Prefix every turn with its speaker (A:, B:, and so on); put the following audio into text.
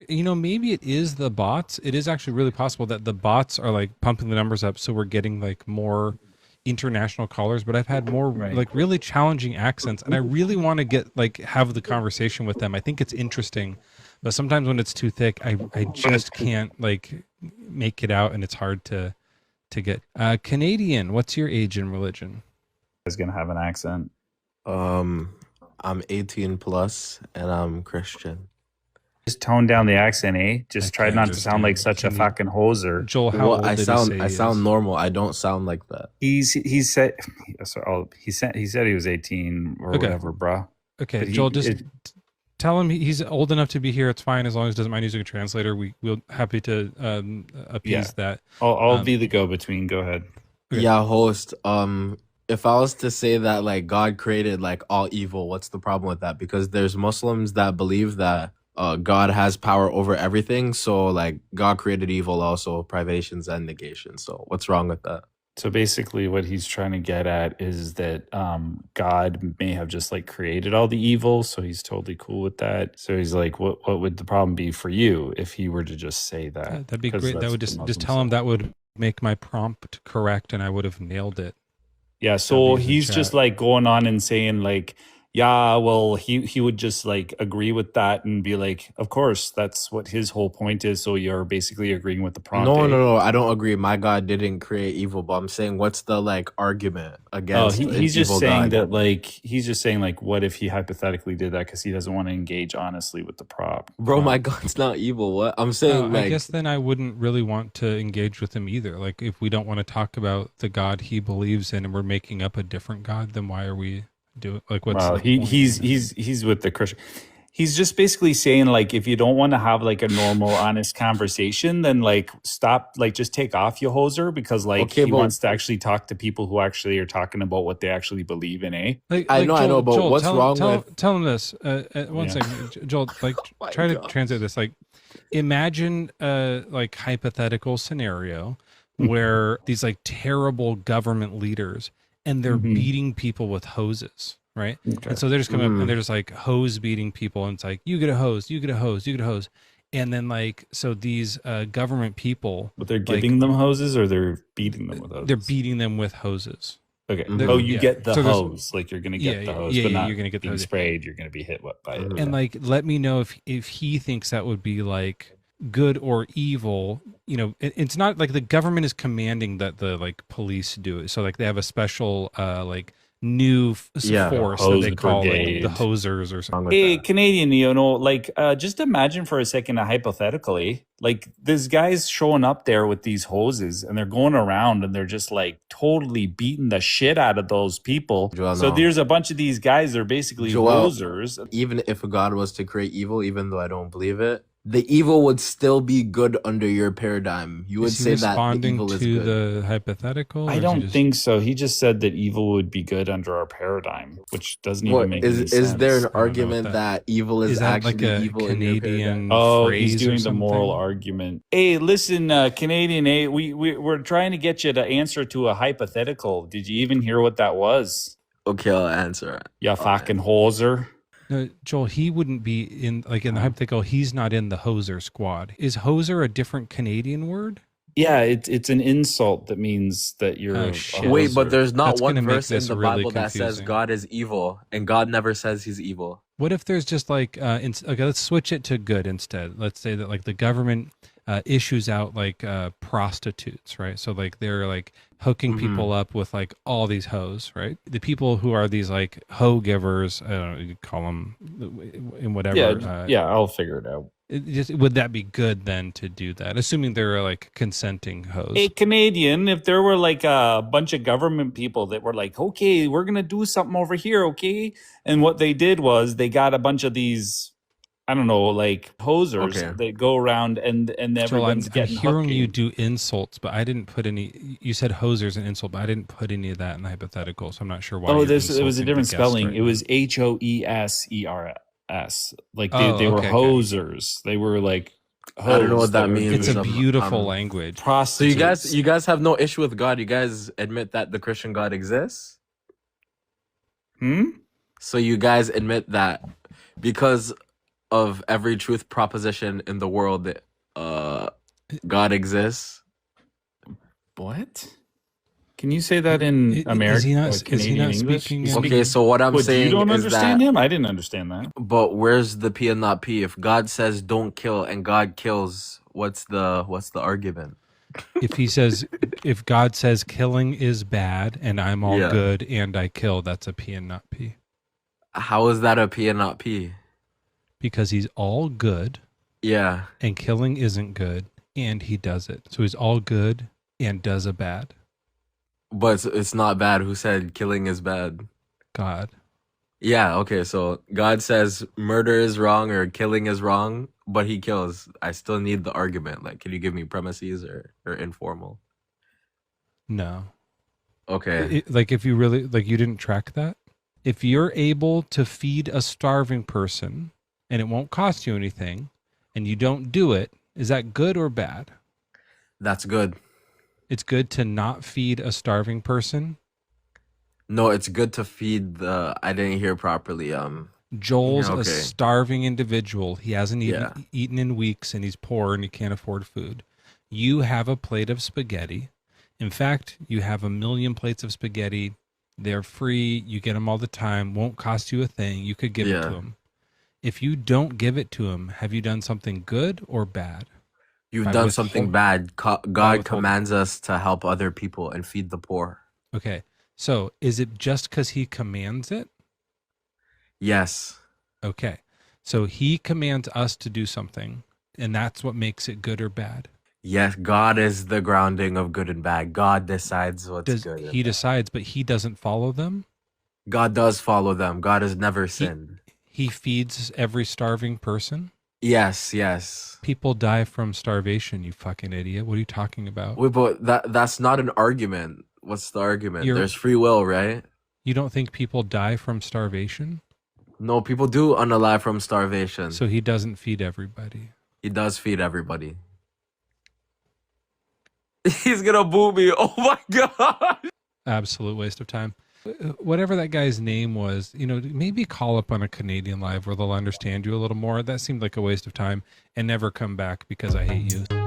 A: maybe it is the bots. It is actually really possible that the bots are like pumping the numbers up, so we're getting like more international callers. But I've had more
B: Right.
A: like really challenging accents, and I really want to get like have the conversation with them. I think it's interesting, but sometimes when it's too thick, I just can't like make it out, and it's hard to get. Canadian, what's your age and religion?
B: Is gonna have an accent.
C: Um, I'm 18 plus and I'm Christian.
B: Just tone down the accent, eh?
A: I
B: Just try
A: can't
B: not to sound like
A: understand.
B: such a
A: Can you,
B: fucking hoser.
A: Joel? How
C: Well,
A: old did he say he
C: I
A: is?
C: sound normal. I don't sound like that.
B: He said sorry, he said he was 18 or
A: Okay.
B: whatever, bro.
A: Okay,
B: But
A: Joel, just tell him he's old enough to be here. It's fine as long as he doesn't mind using a translator. We'll happy to appease that.
B: I'll be the go between. Go ahead.
A: Okay.
C: Yeah, host. If I was to say that like God created like all evil, what's the problem with that? Because there's Muslims that believe that God has power over everything. So like God created evil also, privations and negations. So what's wrong with that?
B: So basically, what he's trying to get at is that God may have just like created all the evil, so he's totally cool with that. So he's like, what would the problem be for you if he were to just say that?
A: That'd be
B: 'Cause
A: great. That
B: that's
A: would
B: what
A: just
B: Muslims
A: tell him
B: say.
A: that would make my prompt correct, and I would have nailed it.
B: Yeah, so
A: W's in
B: he's just
A: chat.
B: like going on and saying like, yeah, well, he would just like agree with that and be like, of course, that's what his whole point is. So you're basically agreeing with the prompt,
C: No,
B: eh?
C: no, no. I don't agree. My God didn't create evil, but I'm saying what's the like argument
B: Oh,
C: against an
B: he's just
C: evil
B: saying
C: God?
B: that like he's just saying like, what if he hypothetically did that because he doesn't want to engage honestly with the prop.
C: Bro, my God's not evil. What? I'm saying
A: I
C: like
A: guess then I wouldn't really want to engage with him either. Like, if we don't want to talk about the God he believes in, and we're making up a different God, then why are we doing? Like, what's
B: Well,
A: the point?
B: he's with the Christian. He's just basically saying like if you don't want to have like a normal honest conversation, then like stop, like just take off, you hoser, because like
C: okay,
B: he
C: but
B: wants to actually talk to people who actually are talking about what they actually believe in, eh?
C: I know,
A: Joel,
C: but
A: Joel,
C: what's wrong with?
A: tell him this. One
B: Yeah.
A: second, Joel. Like,
C: My
A: try to
C: God.
A: translate this. Like, imagine a like hypothetical scenario where these like terrible government leaders and they're
B: Mhm.
A: beating people with hoses, right?
B: Okay.
A: And so they're just coming up
C: Mhm.
A: and they're just like hose beating people, and it's like, you get a hose, you get a hose, you get a hose. And then like, so these government people,
B: But they're
A: like,
B: giving them hoses or they're beating them with hoses?
A: they're beating them with hoses.
B: Okay.
C: Mhm.
B: Oh, you
A: Yeah.
B: get the
A: So there's-
B: hose. Like you're gonna get the hose,
A: yeah,
B: but
A: yeah,
B: not
A: you're gonna get the
B: being
A: hose.
B: sprayed. You're gonna be hit by it.
C: Mhm.
A: And like, let me know if he thinks that would be like good or evil. It's not like the government is commanding that the like police do it. So like they have a special like new
C: Yeah,
A: force that
B: hose
A: they call like
B: brigade.
A: the hosers or
C: Wrong
A: something.
C: with
B: Hey,
C: that.
B: Canadian, like, just imagine for a second, hypothetically, like this guy's showing up there with these hoses and they're going around and they're just like totally beating the shit out of those people.
C: Joel,
B: So
C: no.
B: there's a bunch of these guys, they're basically
C: Joel,
B: hosers.
C: even if God was to create evil, even though I don't believe it, the evil would still be good under your paradigm. You would
A: Is he
C: say that the
A: responding
C: evil is
A: to
C: good.
A: the hypothetical? or
B: I
A: is he
B: don't
A: just-
B: think so. He just said that evil would be good under our paradigm, which doesn't
C: What
B: even make any sense.
C: is there an
A: what
C: argument that evil is
A: that
C: actually
A: like a
C: evil in your paradigm?
A: Canadian
B: Oh,
A: phrase
B: he's
A: or
B: doing the
A: something?
B: moral argument. Hey, listen, Canadian, hey, we're trying to get you to answer to a hypothetical. Did you even hear what that was?
C: Okay, I'll answer it.
B: You fucking hoser.
A: No, Joel, he wouldn't be in like in the hypothetical. He's not in the hoser squad. Is hoser a different Canadian word?
B: Yeah, it's an insult that means that you're
A: Oh,
B: a
A: shit.
C: Wait, but
B: hoser.
C: there's not
A: That's
C: one
A: gonna make
C: verse in
A: this
C: the
A: really
C: Bible that says
A: confusing.
C: God is evil, and God never says he's evil.
A: What if there's just like, okay, let's switch it to good instead. Let's say that like the government issues out like prostitutes, right? So like they're like hooking
C: Mhm.
A: people up with like all these hoes, right? The people who are these like hoe givers, I don't know, you could call them in whatever.
B: Yeah, I'll figure it out.
A: Would that be good then to do that? Assuming they're like consenting hoes.
B: Hey, Canadian, if there were like a bunch of government people that were like, okay, we're going to do something over here, okay? And what they did was they got a bunch of these, I don't know, like hosers
C: Okay.
B: that go around and
A: Joel, I'm
B: everyone's getting
A: hearing you
B: hooking.
A: do insults, but I didn't put any. You said hoser's an insult, but I didn't put any of that in the hypothetical, so I'm not sure why.
B: Oh,
A: you're
B: it was a
A: insulting
B: different
A: the guest
B: spelling.
A: right
B: It was HOESERS. Like
A: Oh,
B: they were
A: okay.
B: hosers. They were like
C: I don't know
B: hoes
C: what that
B: were
C: means.
A: It's a
B: doing
A: beautiful language.
C: So
B: prostitutes.
C: you guys have no issue with God. You guys admit that the Christian God exists.
B: Hmm?
C: So you guys admit that because of every truth proposition in the world, God exists.
B: What? Can you say that in
A: Is he
B: American,
A: not? Is he
B: Canadian
A: not
B: English?
A: speaking?
B: He's
A: In,
C: Okay, so what I'm
B: What, you
C: saying
B: don't
C: is
B: understand
C: that,
B: him? I didn't understand that.
C: but where's the P and not P? If God says don't kill and God kills, what's the argument?
A: if he says, if God says killing is bad and I'm all
C: Yeah.
A: good and I kill, that's a P and not P,
C: How is that a P and not P?
A: because he's all good
C: Yeah.
A: and killing isn't good and he does it. So he's all good and does a bad.
C: But it's not bad. Who said killing is bad?
A: God.
C: Yeah, okay, so God says murder is wrong or killing is wrong, but he kills. I still need the argument. Like, can you give me premises or informal?
A: No.
C: Okay.
A: Like if you really, like you didn't track that. If you're able to feed a starving person and it won't cost you anything and you don't do it, is that good or bad?
C: That's good.
A: It's good to not feed a starving person.
C: No, it's good to feed the I didn't hear properly.
A: Joel's a
C: okay.
A: starving individual. He hasn't
C: Yeah.
A: eaten in weeks and he's poor and he can't afford food. You have a plate of spaghetti. In fact, you have 1,000,000 plates of spaghetti. They're free. You get them all the time. Won't cost you a thing. You could give it to
C: Yeah.
A: him. If you don't give it to him, have you done something good or bad?
C: You've
A: By
C: done something
A: withhold-
C: bad. God
A: withholding.
C: commands us to help other people and feed the poor.
A: Okay. So is it just because he commands it?
C: Yes.
A: Okay. So he commands us to do something, and that's what makes it good or bad.
C: Yes, God is the grounding of good and bad. God decides what's
A: Does
C: good.
A: he decides, but he doesn't follow them?
C: God does follow them. God has never sinned.
A: He feeds every starving person?
C: Yes, yes.
A: People die from starvation, you fucking idiot. What are you talking about?
C: Wait, but that's not an argument. What's the argument?
A: You're-
C: There's free will, right?
A: You don't think people die from starvation?
C: No, people do unalive from starvation.
A: So he doesn't feed everybody.
C: He does feed everybody. He's gonna boo me. Oh my god.
A: Absolute waste of time. Whatever that guy's name was, maybe call up on a Canadian Live where they'll understand you a little more. That seemed like a waste of time, and never come back because I hate you.